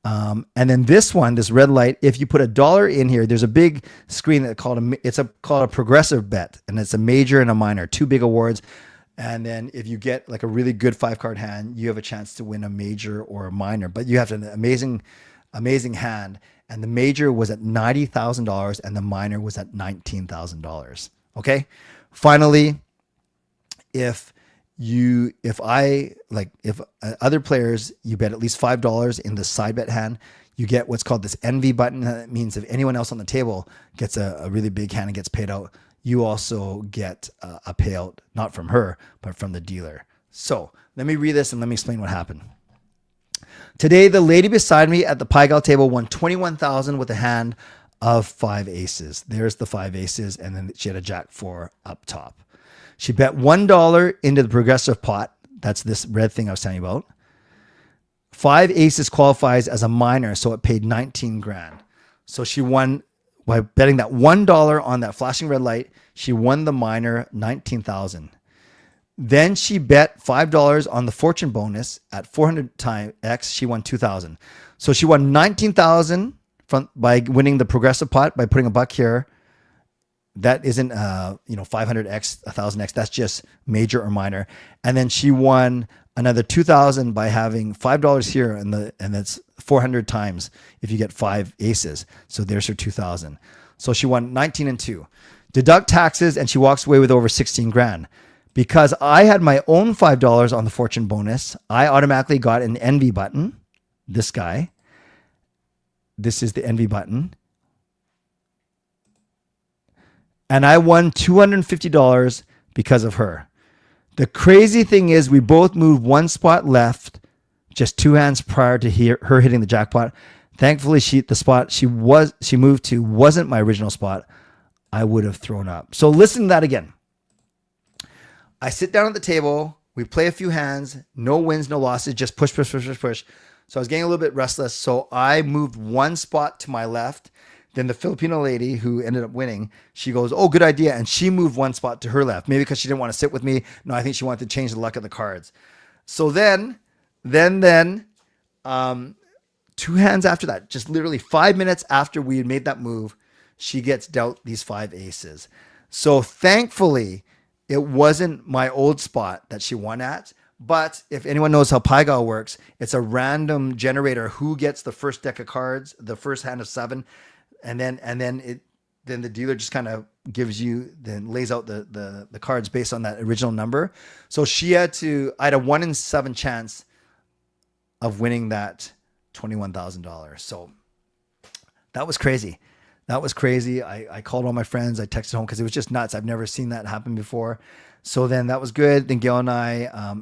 And then this red light, if you put $1 in here, there's a big screen that called a progressive bet, and it's a major and a minor, 2 big awards. And then if you get like a really good 5 card hand, you have a chance to win a major or a minor, but you have an amazing hand. And the major was at $90,000 and the minor was at $19,000. Okay. Finally, if other players, you bet at least $5 in the side bet hand, you get what's called this envy button. That means if anyone else on the table gets a really big hand and gets paid out, you also get a payout, not from her, but from the dealer. So let me read this and let me explain what happened. Today, the lady beside me at the Pai Gow table won $21,000 with a hand of 5 aces. There's the 5 aces, and then she had a jack 4 up top. She bet $1 into the progressive pot. That's this red thing I was telling you about. 5 aces qualifies as a minor, so it paid 19 grand. So she won by betting that $1 on that flashing red light. She won the minor 19,000. Then she bet $5 on the fortune bonus at 400 times X. She won 2,000. So she won 19,000 by winning the progressive pot by putting a buck here. That isn't 500x, 1,000x. That's just major or minor. And then she won another 2,000 by having $5 here, and that's 400 times if you get 5 aces. So there's her 2,000. So she won 19 and 2. Deduct taxes, and she walks away with over 16 grand. Because I had my own $5 on the fortune bonus, I automatically got an envy button. This guy. This is the envy button. And I won $250 because of her. The crazy thing is we both moved 1 spot left, just 2 hands prior to her hitting the jackpot. Thankfully, the spot she moved to wasn't my original spot. I would have thrown up. So listen to that again. I sit down at the table. We play a few hands. No wins, no losses. Just push. So I was getting a little bit restless. So I moved 1 spot to my left. Then the Filipino lady who ended up winning, she goes, "Oh, good idea." And she moved 1 spot to her left. Maybe because she didn't want to sit with me. No, I think she wanted to change the luck of the cards. So then, 2 hands after that, just literally 5 minutes after we had made that move, she gets dealt these 5 aces. So thankfully, it wasn't my old spot that she won at, But if anyone knows how Pygal works, it's a random generator who gets the first deck of cards, the first hand of 7, and then the dealer just kind of lays out the cards based on that original number. So I had a 1 in 7 chance of winning that $21,000. So that was crazy. I called all my friends. I texted home because it was just nuts. I've never seen that happen before. So then that was good. Then Gail and I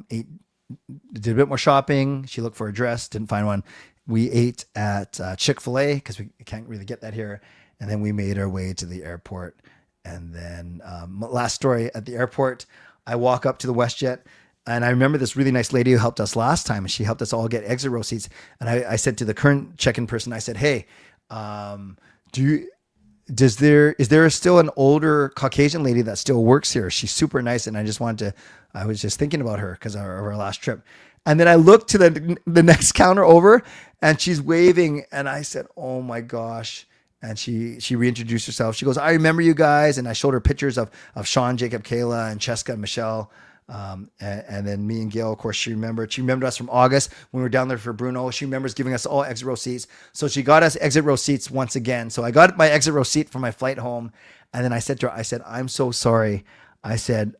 did a bit more shopping. She looked for a dress, didn't find one. We ate at Chick-fil-A because we can't really get that here. And then we made our way to the airport. And then last story, at the airport, I walk up to the WestJet. And I remember this really nice lady who helped us last time. And she helped us all get exit row seats. And I said to the current check-in person, I said, hey, is there still an older Caucasian lady that still works here? She's super nice. And I was just thinking about her because of our last trip. And then I looked to the next counter over and she's waving. And I said, oh my gosh. And she reintroduced herself. She goes, I remember you guys. And I showed her pictures of Sean, Jacob, Kayla, and Cheska and Michelle. And then me and Gail, of course, she remembered us from August when we were down there for Bruno. She remembers giving us all exit row seats. So she got us exit row seats once again. So I got my exit row seat for my flight home. And then I said to her, I'm so sorry. I said,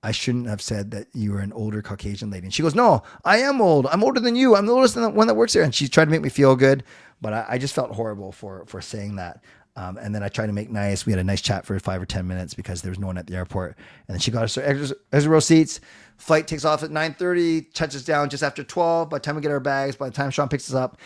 I shouldn't have said that you were an older Caucasian lady. And she goes, no, I am old. I'm older than you. I'm the oldest one that works here. And she tried to make me feel good, but I just felt horrible for saying that. And then I tried to make nice. We had a nice chat for 5 or 10 minutes because there was no one at the airport. And then she got us extra row seats. Flight takes off at 9:30, touches down just after 12. By the time we get our bags, by the time Sean picks us up,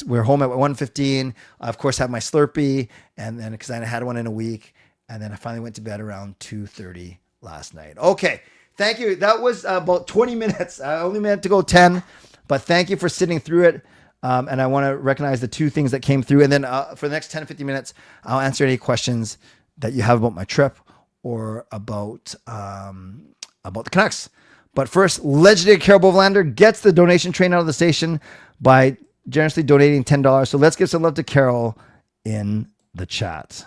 we're home at 1:15. I, of course, had my Slurpee, and then because I had one in a week. And then I finally went to bed around 2:30 last night. Okay. Thank you. That was about 20 minutes. I only meant to go 10, but thank you for sitting through it. And I want to recognize the 2 things that came through. And then for the next 10 to 15 minutes, I'll answer any questions that you have about my trip or about the Canucks. But first, legendary Carol Bovelander gets the donation train out of the station by generously donating $10. So let's give some love to Carol in the chat.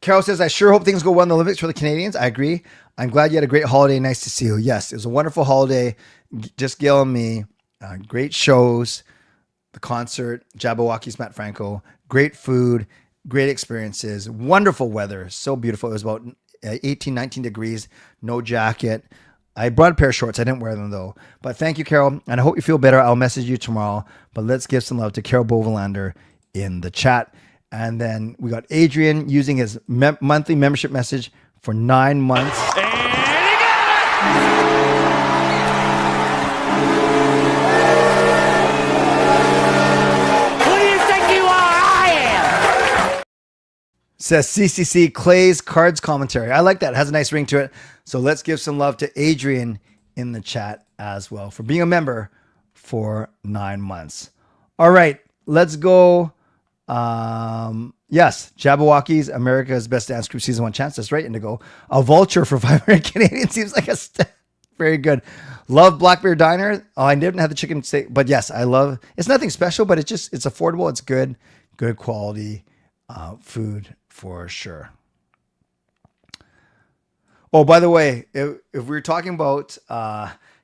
Carol says, I sure hope things go well in the Olympics for the Canadians. I agree. I'm glad you had a great holiday. Nice to see you. Yes, it was a wonderful holiday. Just Gail and me. Great shows. The concert. Jabberwocky's Matt Franco. Great food. Great experiences. Wonderful weather. So beautiful. It was about 18, 19 degrees. No jacket. I brought a pair of shorts. I didn't wear them though. But thank you, Carol. And I hope you feel better. I'll message you tomorrow. But let's give some love to Carol Bovelander in the chat. And then we got Adrian using his monthly membership message for 9 months. And he got it! Who do you think you are? I am! Says CCC Clay's Cards Commentary. I like that. It has a nice ring to it. So let's give some love to Adrian in the chat as well for being a member for 9 months. All right, let's go. Yes, Jabberwocky's America's Best Dance Group Season 1 chance. That's right, Indigo. A vulture for 500 Canadian seems like a very good. Love Black Bear Diner. Oh, I didn't have the chicken steak, but yes, I love. It's nothing special, but it's affordable. It's good quality food for sure. Oh, by the way, if we're talking about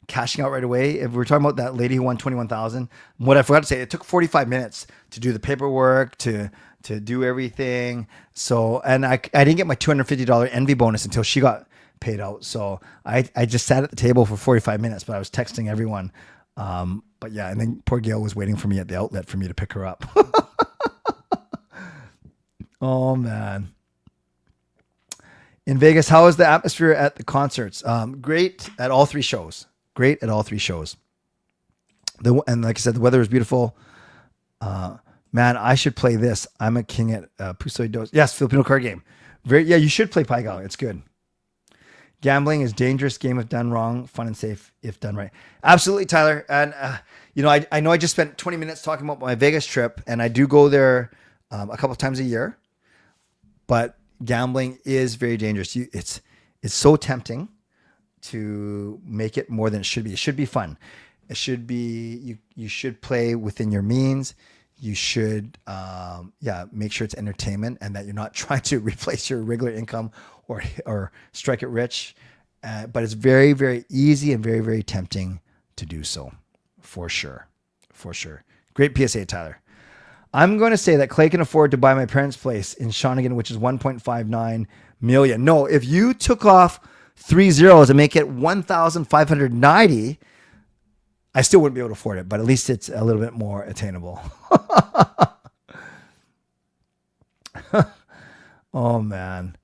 cashing out right away, if we're talking about that lady who won 21,000, what I forgot to say, it took 45 minutes to do the paperwork, to do everything. So, and I didn't get my $250 envy bonus until she got paid out. So I just sat at the table for 45 minutes, but I was texting everyone. But yeah, and then poor Gail was waiting for me at the outlet for me to pick her up. Oh man. In Vegas, how is the atmosphere at the concerts? Great at all 3 shows. Great at all 3 shows. And like I said, the weather is beautiful. Man, I should play this. I'm a king at Pusoy Dos. Yes, Filipino card game. Yeah, you should play Paigal. It's good. Gambling is dangerous game if done wrong, fun and safe if done right. Absolutely, Tyler. And, I know I just spent 20 minutes talking about my Vegas trip, and I do go there a couple of times a year. But gambling is very dangerous. It's so tempting to make it more than it should be. It should be fun. It should be you should play within your means. You should make sure it's entertainment and that you're not trying to replace your regular income or strike it rich. But it's very, very easy and very, very tempting to do so, for sure. For sure. Great PSA, Tyler. I'm going to say that Clay can afford to buy my parents' place in Shawnigan, which is 1.59 million. No, if you took off 3 zeros and make it 1,590, I still wouldn't be able to afford it, but at least it's a little bit more attainable. Oh, man.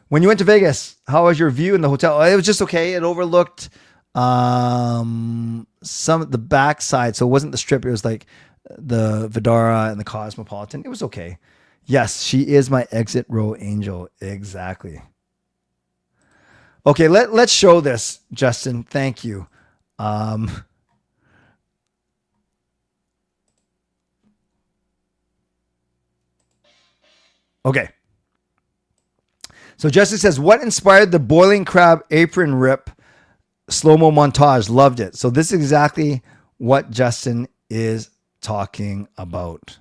When you went to Vegas, how was your view in the hotel? It was just okay. It overlooked some of the backside. So it wasn't the strip. It was like the Vidara and the Cosmopolitan. It was okay. Yes, she is my exit row angel. Exactly. Okay, let's show this, Justin. Thank you. Okay. So Justin says, what inspired the boiling crab apron rip slow-mo montage? Loved it. So this is exactly what Justin is talking about.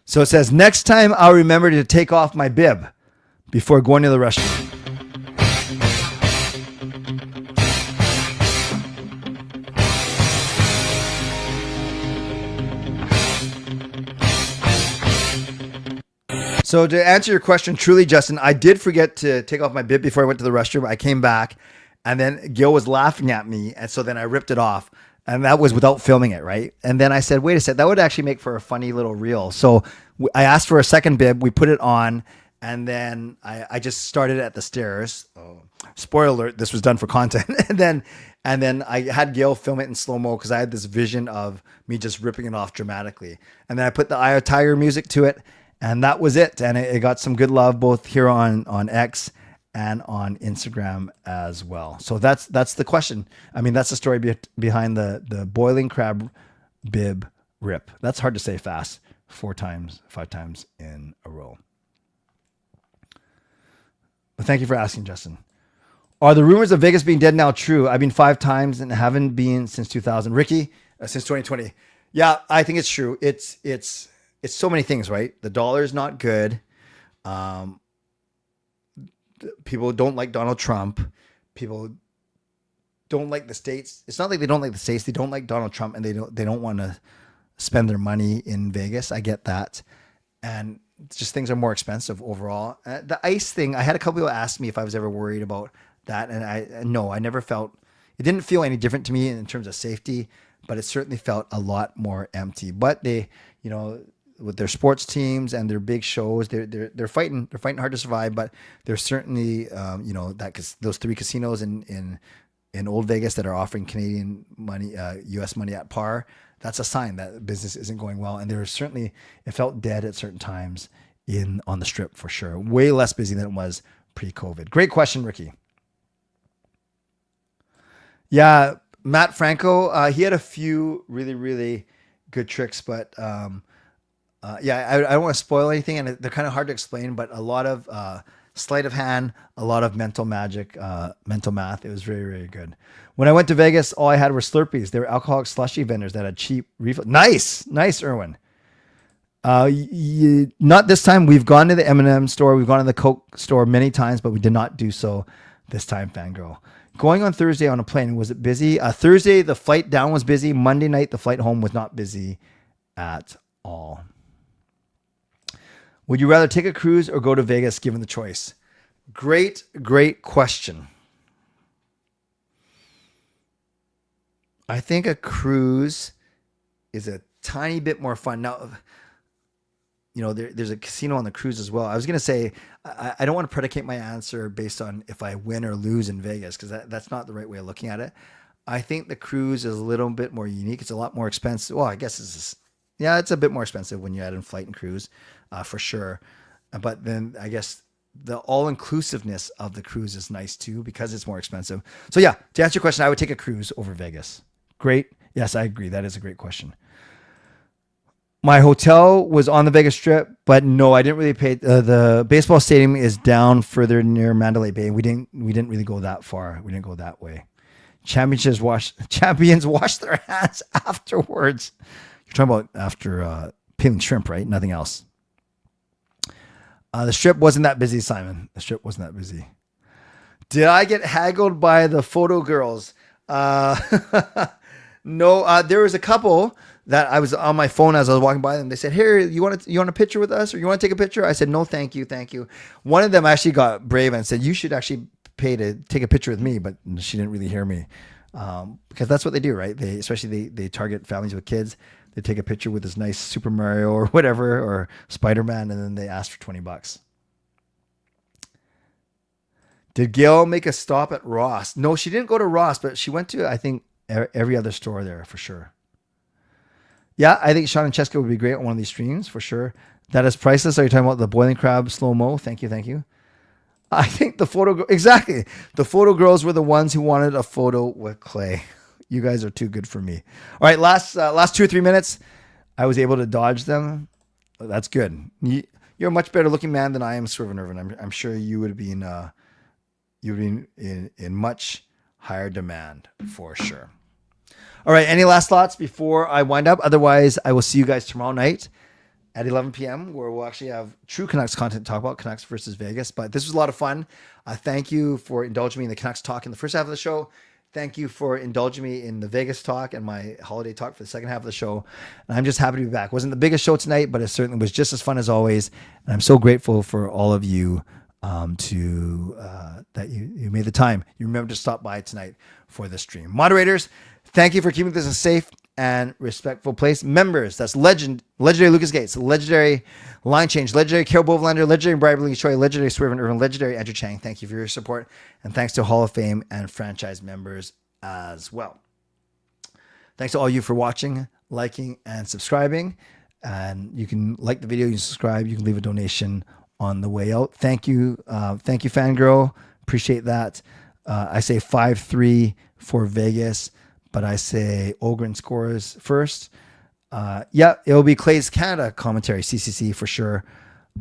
So it says, next time I'll remember to take off my bib before going to the restroom. So to answer your question, truly, Justin, I did forget to take off my bib before I went to the restroom. I came back and then Gil was laughing at me. And so then I ripped it off and that was without filming it. Right. And then I said, wait a second, that would actually make for a funny little reel. So I asked for a second bib. We put it on and then I just started at the stairs. Oh, spoiler alert. This was done for content. and then I had Gil film it in slow-mo because I had this vision of me just ripping it off dramatically. And then I put the Eye of Tiger music to it. And that was it. And it got some good love both here on X and on Instagram as well. So that's the question. I mean, that's the story behind the boiling crab bib rip. That's hard to say fast 5 times in a row. But thank you for asking, Justin. Are the rumors of Vegas being dead now true? I've been 5 times and haven't been since 2000. Ricky, since 2020. Yeah, I think it's true. It's so many things, right? The dollar is not good. People don't like Donald Trump. People don't like the States. It's not like they don't like the States. They don't like Donald Trump and they don't want to spend their money in Vegas. I get that. And just things are more expensive overall. The ice thing, I had a couple people ask me if I was ever worried about that. And I never felt, it didn't feel any different to me in terms of safety, but it certainly felt a lot more empty. But they, with their sports teams and their big shows, they're fighting hard to survive. But there's certainly, that those 3 casinos in Old Vegas that are offering Canadian money, U.S. money at par. That's a sign that business isn't going well. And it felt dead at certain times on the Strip for sure. Way less busy than it was pre-COVID. Great question, Ricky. Yeah, Matt Franco, he had a few really, really good tricks, but I don't want to spoil anything, and they're kind of hard to explain, but a lot of sleight of hand, a lot of mental magic, mental math. It was very, very good. When I went to Vegas, all I had were Slurpees. They were alcoholic slushy vendors that had cheap refill. Nice, Erwin. Not this time. We've gone to the M&M store. We've gone to the Coke store many times, but we did not do so this time, Fangirl. Going on Thursday on a plane, was it busy? Thursday, the flight down was busy. Monday night, the flight home was not busy at all. Would you rather take a cruise or go to Vegas given the choice? Great question. I think a cruise is a tiny bit more fun. Now, there's a casino on the cruise as well. I was going to say, I don't want to predicate my answer based on if I win or lose in Vegas, because that's not the right way of looking at it. I think the cruise is a little bit more unique. It's a lot more expensive. Well, I guess it's a bit more expensive when you add in flight and cruise, for sure. But then I guess the all-inclusiveness of the cruise is nice too, because it's more expensive. So yeah, to answer your question, I would take a cruise over Vegas. Great. Yes, I agree. That is a great question. My hotel was on the Vegas Strip, but no, I didn't really pay. The baseball stadium is down further near Mandalay Bay. We didn't really go that far. We didn't go that way. Champions wash their hands afterwards. You're talking about after peeling shrimp, right? Nothing else. The Strip wasn't that busy, Simon. The Strip wasn't that busy. Did I get haggled by the photo girls? No, there was a couple that I was on my phone as I was walking by them. They said, "Here, you want a picture with us, or you want to take a picture?" I said, "No, thank you, thank you." One of them actually got brave and said, "You should actually pay to take a picture with me," but she didn't really hear me, because that's what they do, right? They target families with kids. They take a picture with this nice Super Mario or whatever, or Spider-Man, and then they ask for $20. Did Gail make a stop at Ross? No, she didn't go to Ross, but she went to, I think, every other store there for sure. Yeah, I think Sean and Cheska would be great on one of these streams for sure. That is priceless. Are you talking about the boiling crab slow-mo? Thank you. I think the photo girls were the ones who wanted a photo with Clay. You guys are too good for me. All right, last 2 or 3 minutes, I was able to dodge them. That's good. You're a much better looking man than I am, Swervin Irvin. I'm sure you would be in much higher demand for sure. All right, any last thoughts before I wind up? Otherwise, I will see you guys tomorrow night at 11 p.m. where we'll actually have true Canucks content to talk about, Canucks versus Vegas. But this was a lot of fun. Thank you for indulging me in the Canucks talk in the first half of the show. Thank you for indulging me in the Vegas talk and my holiday talk for the second half of the show. And I'm just happy to be back. Wasn't the biggest show tonight, but it certainly was just as fun as always. And I'm so grateful for all of you that you made the time. You remember to stop by tonight for the stream. Moderators, thank you for keeping this a safe and respectful place. Members, that's legendary Lucas Gates, legendary Line Change, legendary Carol Bovelander, legendary Brian Lee Choi, legendary Swervin Irvin, legendary Andrew Chang. Thank you for your support. And thanks to Hall of Fame and franchise members as well. Thanks to all you for watching, liking, and subscribing. And you can like the video, you can subscribe, you can leave a donation on the way out. Thank you. Thank you, Fangirl. Appreciate that. I say 5-3 for Vegas, but I say Ogren scores first. Yeah, it'll be Clay's Canada commentary, CCC for sure.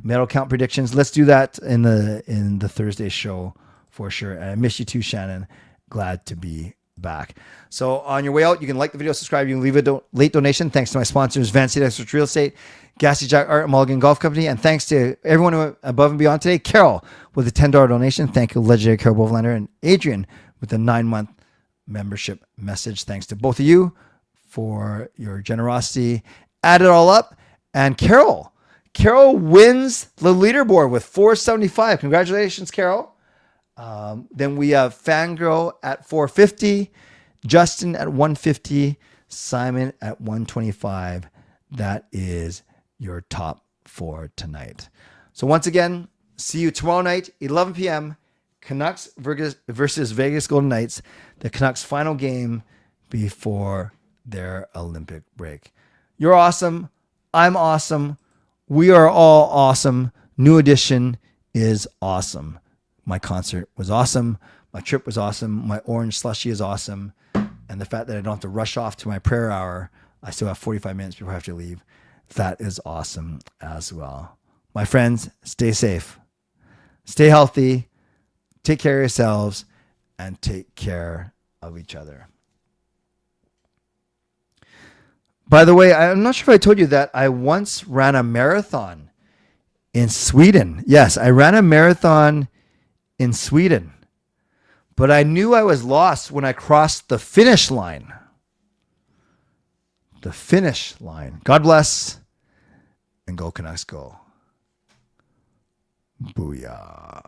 Medal count predictions. Let's do that in the Thursday show for sure. And I miss you too, Shannon. Glad to be back. So on your way out, you can like the video, subscribe. You can leave a late donation. Thanks to my sponsors, Vancouver Canucks Real Estate, Gassy Jack Art, and Mulligan Golf Company. And thanks to everyone who above and beyond today. Carol with a $10 donation. Thank you, legendary Carol Bovelander, and Adrian with a 9-month membership message. Thanks to both of you for your generosity. Add it all up. And Carol wins the leaderboard with 475. Congratulations, Carol. Then we have Fangirl at 450, Justin at 150, Simon at 125. That is your top 4 tonight. So once again, see you tomorrow night, 11 p.m. Canucks versus Vegas Golden Knights, the Canucks' final game before their Olympic break. You're awesome. I'm awesome. We are all awesome. New Edition is awesome. My concert was awesome. My trip was awesome. My orange slushie is awesome. And the fact that I don't have to rush off to my prayer hour, I still have 45 minutes before I have to leave. That is awesome as well. My friends, stay safe. Stay healthy. Take care of yourselves. And take care of each other. By the way, I'm not sure if I told you that I once ran a marathon in Sweden. Yes, I ran a marathon in Sweden. But I knew I was lost when I crossed the finish line. The finish line. God bless. And go Canucks go. Booyah.